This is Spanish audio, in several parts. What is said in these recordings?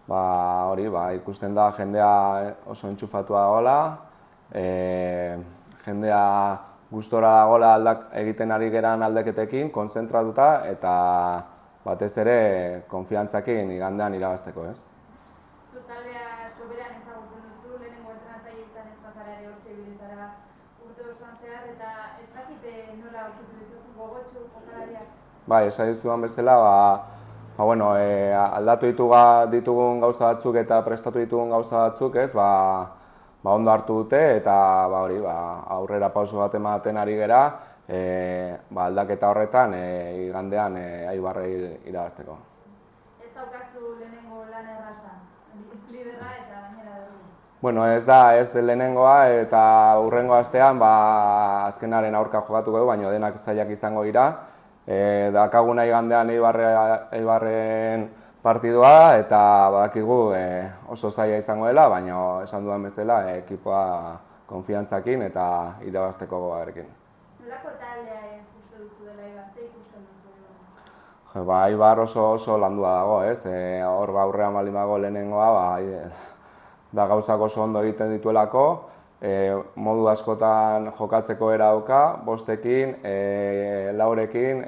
Hori, ikusten da jendea oso entxufatua dagoela, jendea gustora dagoela egiten ari geran aldaketekin, kontzentratuta eta batez ere konfiantzakin igandean irabazteko, ez? Zu taldea soberan ezagutzen duzu, lehenengo entrenatzaile izan ez bazara ere hortxe ibilizara urte osoan zehar, eta ez dakite nola aurkitu dituzun gogotsu jokalariak? Bai, esan dizudan bezala, aldatu ditugun gauza batzuk eta prestatu ditugun gauza batzuk, ez, ondo hartu dute eta aurrera pauso bat ematen ari gera, aldaketa horretan igandean Eibarrei irabazteko. Ez daukazu lehenengo lan erraza, lidera eta gainera dugu? Bueno, ez lehenengoa eta hurrengo astean azkenaren aurka jokatuko du, baina denak zailak izango dira. Dakaguna igandean Eibarren partidua eta badakigu oso zaila izango dela, baina esan dudan bezala ekipoa konfiantzakin eta irabazteko gogoarekin. Nolako taldea uste duzu dela Eibar, ze ikusten duzu? Eibar oso landua dago, ez? Hor aurrean baldin dago lehenengoa, da gauzak oso ondo egiten dituelako, modu askotan jokatzeko era dauka, bostekin, laurekin,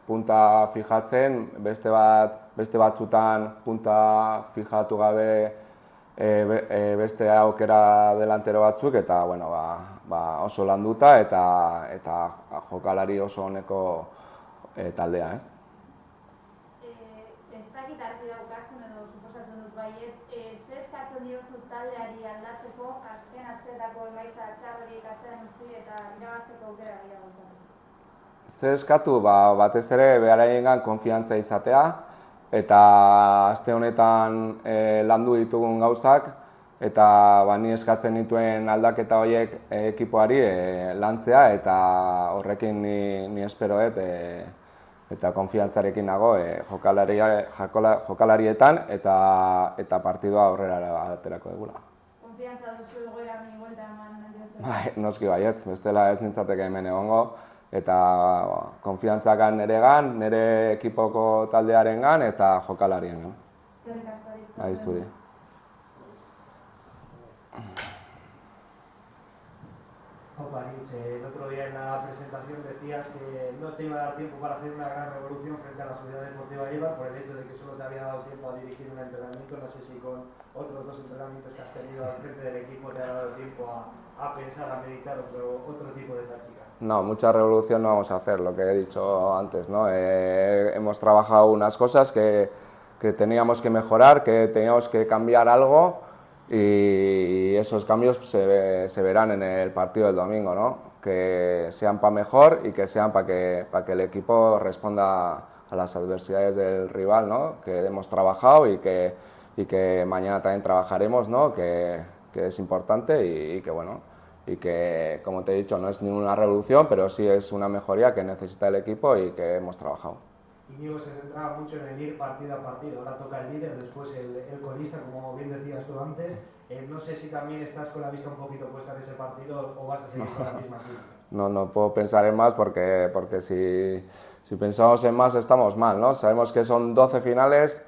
punta fijatzen, beste batzutan punta fijatu gabe beste aukera delantero batzuk, eta oso landuta eta jokalari oso honeko taldea, ez? Ez dakit argi daukazun edo suposatzen dut baiet, ze eskatzen diozu taldeari aldatzeko azken asteetako emaitza txarrik atzean utzi eta irabazteko aukera gehiago izateko? Zer eskatu, batez ere beraiengan konfiantza izatea eta aste honetan landu ditugun gauzak eta ni eskatzen dituen aldaketa horiek ekipoari lantzea eta horrekin ni esperoet eta konfiantzarekin nago jokalarietan eta partidua aurrera aterako dugula. Konfiantza duzu egoera honi buelta eman diozu? Bai, noski baietz, bestela ez nintzateke hemen egongo eta konfiantzakan neregan, nire ekipoko taldearengan eta jokalariengan. Eskerrik asko Aritz. Bai, zuri. Aritz, el otro día en la presentación decías que no te iba a dar tiempo para hacer una gran revolución frente a la Sociedad Deportiva Eibar por el hecho de que solo te había dado tiempo a dirigir un entrenamiento. No sé si con otros dos entrenamientos que has tenido al frente del equipo te ha dado tiempo a pensar, a meditar otro tipo de táctica. No, mucha revolución no vamos a hacer, lo que he dicho antes, ¿no? Hemos trabajado unas cosas que teníamos que mejorar, que teníamos que cambiar algo y esos cambios se verán en el partido del domingo, ¿no? Que sean para mejor y que sean para que el equipo responda a las adversidades del rival, ¿no? Que hemos trabajado y que mañana también trabajaremos, ¿no? Que es importante y que, como te he dicho, no es ninguna revolución, pero sí es una mejoría que necesita el equipo y que hemos trabajado. Íñigo se centraba mucho en el ir partido a partido, ahora toca el líder, después el colista, como bien decías tú antes. No sé si también estás con la vista un poquito puesta en ese partido o vas a seguir con la misma cifra. No puedo pensar en más porque si pensamos en más estamos mal, ¿no? Sabemos que son 12 finales,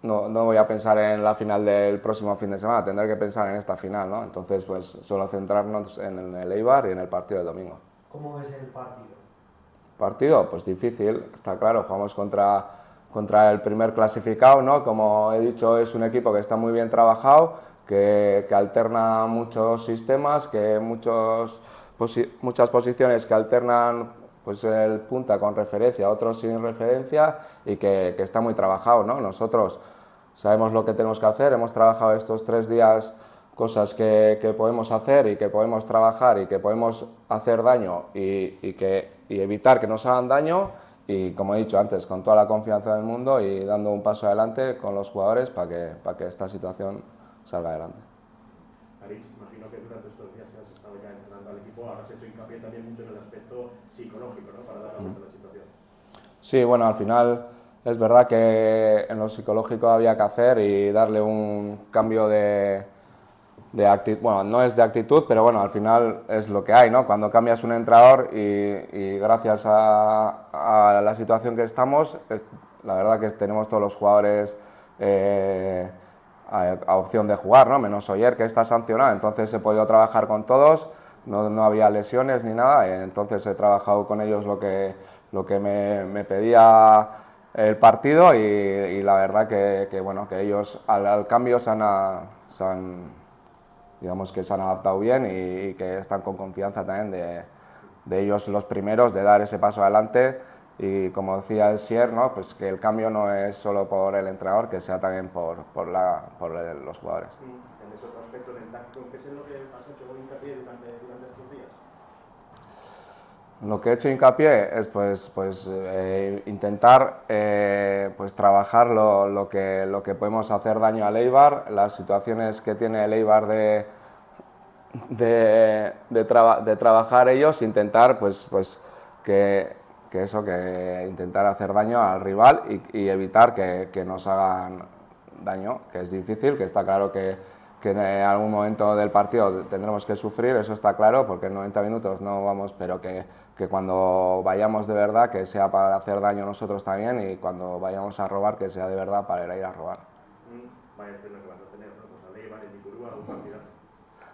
no voy a pensar en la final del próximo fin de semana, tendré que pensar en esta final, ¿no? Entonces, pues solo centrarnos en el Eibar y en el partido del domingo. ¿Cómo ves el partido? Partido, pues difícil, está claro, jugamos contra el primer clasificado, ¿no? Como he dicho, es un equipo que está muy bien trabajado, que alterna muchos sistemas, que muchas posiciones que alternan pues el punta con referencia, otros sin referencia y que está muy trabajado, ¿no? Nosotros sabemos lo que tenemos que hacer, hemos trabajado estos 3 días cosas que podemos hacer y que podemos trabajar y que podemos hacer daño y evitar que nos hagan daño y, como he dicho antes, con toda la confianza del mundo y dando un paso adelante con los jugadores para que esta situación salga adelante. Aritz, imagino que durante estos días que has estado ya entrenando al equipo habrás hecho hincapié también mucho en el aspecto psicológico, ¿no? Para dar la vuelta a la situación. Sí, bueno, al final es verdad que en lo psicológico había que hacer y darle un cambio de actitud, bueno, no es de actitud, pero bueno, al final es lo que hay, ¿no? Cuando cambias un entrenador y gracias a la situación que estamos, la verdad que tenemos todos los jugadores a opción de jugar, ¿no? Menos Oyer, que está sancionado, entonces he podido trabajar con todos, no había lesiones ni nada, entonces he trabajado con ellos lo que me pedía el partido y la verdad que bueno, que ellos al cambio digamos que se han adaptado bien y que están con confianza también de ellos los primeros, de dar ese paso adelante. Y como decía el Sier, ¿no? Pues que el cambio no es solo por el entrenador, que sea también por los jugadores. En ese otro aspecto, en el táctico, ¿qué es lo que has hecho con hincapié durante estos días? Lo que he hecho hincapié es intentar pues trabajar lo que podemos hacer daño al Eibar, las situaciones que tiene el Eibar de trabajar ellos, intentar que intentar hacer daño al rival y evitar que nos hagan daño, que es difícil, que está claro que en algún momento del partido tendremos que sufrir, eso está claro, porque en 90 minutos no vamos, pero que cuando vayamos de verdad, que sea para hacer daño nosotros también, y cuando vayamos a robar, que sea de verdad para ir a robar. Vaya estreno que vas a tener, ¿no? Pues al Eibar, en Ipurúa, un partidazo.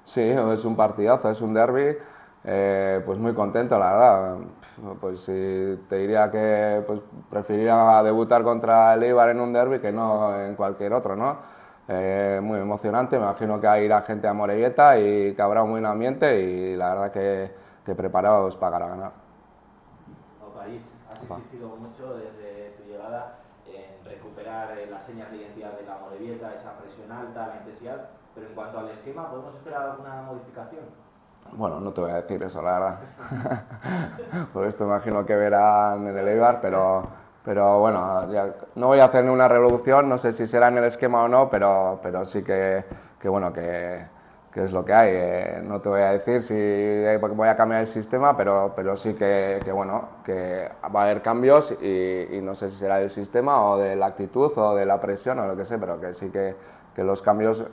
Sí, es un partidazo, es un derbi, pues muy contento, la verdad. Pues sí, te diría que pues, preferiría debutar contra el Eibar en un derbi que no en cualquier otro, ¿no? Muy emocionante, me imagino que irá gente a Morevieta y que habrá un buen ambiente y la verdad que preparados para ganar. París, has insistido mucho desde tu llegada en recuperar las señas de identidad de la Morevieta, esa presión alta, la intensidad, pero en cuanto al esquema, ¿podemos esperar alguna modificación? Bueno, no te voy a decir eso, la verdad. Por esto imagino que verán en el Eibar, pero bueno, ya, no voy a hacer ni una revolución, no sé si será en el esquema o no, pero sí que bueno, que es lo que hay. No te voy a decir si voy a cambiar el sistema, pero sí que bueno, que va a haber cambios y no sé si será del sistema o de la actitud o de la presión o lo que sé, pero que sí que los cambios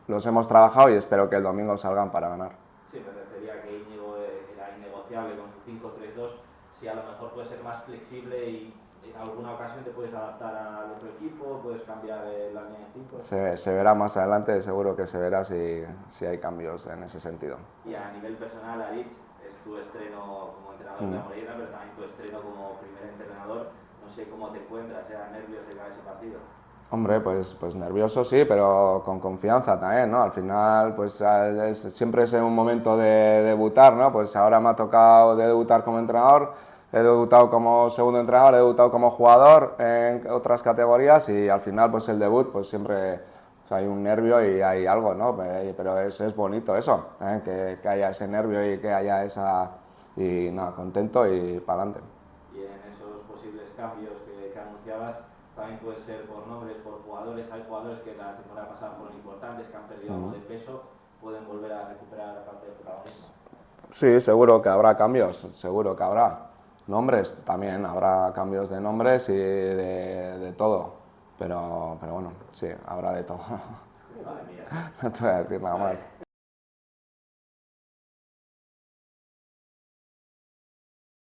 los hemos trabajado y espero que el domingo salgan para ganar. Sí, me refería que Íñigo era innegociable con su 5-3-2, si a lo mejor puede ser más flexible y en alguna ocasión te puedes adaptar al otro equipo, puedes cambiar la línea de 5. Se verá más adelante, seguro que se verá si hay cambios en ese sentido. Y a nivel personal, Aritz, es tu estreno como entrenador de la Morevieta, pero también tu estreno como primer entrenador. No sé cómo te encuentras, nervios de cara a ese partido. Hombre, pues nervioso sí, pero con confianza también, ¿no? Al final, pues siempre es un momento de debutar, ¿no? Pues ahora me ha tocado debutar como entrenador, he debutado como segundo entrenador, he debutado como jugador en otras categorías y al final, pues el debut, pues siempre hay un nervio y hay algo, ¿no? Pero es bonito eso, que haya ese nervio y que haya esa... Y nada, contento y para adelante. Y en esos posibles cambios que anunciabas, también puede ser por nombres, por jugadores. Hay jugadores que la temporada pasada fueron importantes, que han perdido algo de peso, pueden volver a recuperar la parte de protagonismo. Sí, seguro que habrá cambios, seguro que habrá. Nombres, también habrá cambios de nombres y de todo. Pero bueno, sí, habrá de todo. Madre mía. No te voy a decir nada más.